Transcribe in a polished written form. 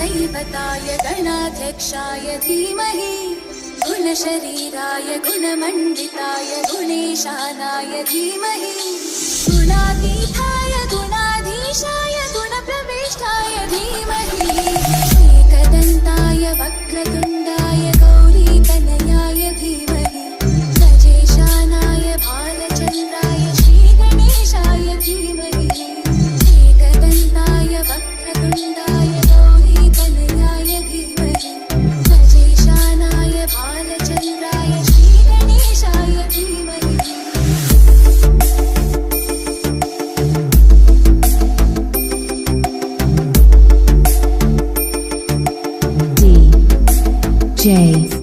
दैवताय गणाध्यक्षाय धीमहि गुणशरीराय गुणमण्डिताय गुणेशानाय धीमहि गुणातीताय गुणाधीशाय गुणप्रविष्टाय धीमहि एकदन्ताय वक्रतुण्डाय गौरीतनयाय धीमहि गजेशानाय भालचन्द्राय श्रीगणेशाय धीमहि एकदन्ताय वक्रतुण्डाय गौरीतनयाय धीमहि गजेशानाय भालचन्द्राय श्रीगणेशाय धीमहि DJ